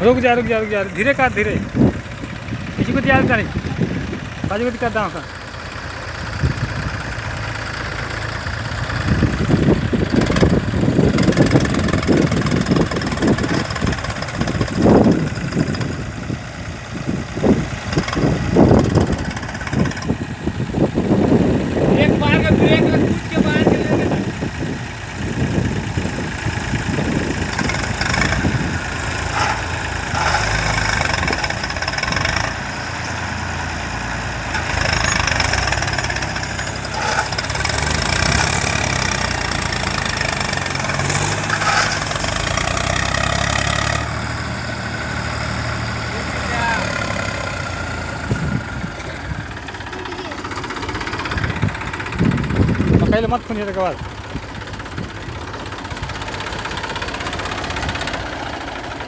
रुक जा रुक जा रुक जा, धीरे काट धीरे। किसी को तैयार करें बाजू को करता हूँ। एक बार में ब्रेक कूद के बाहर चले गए। पहले मत खुनिए के बाद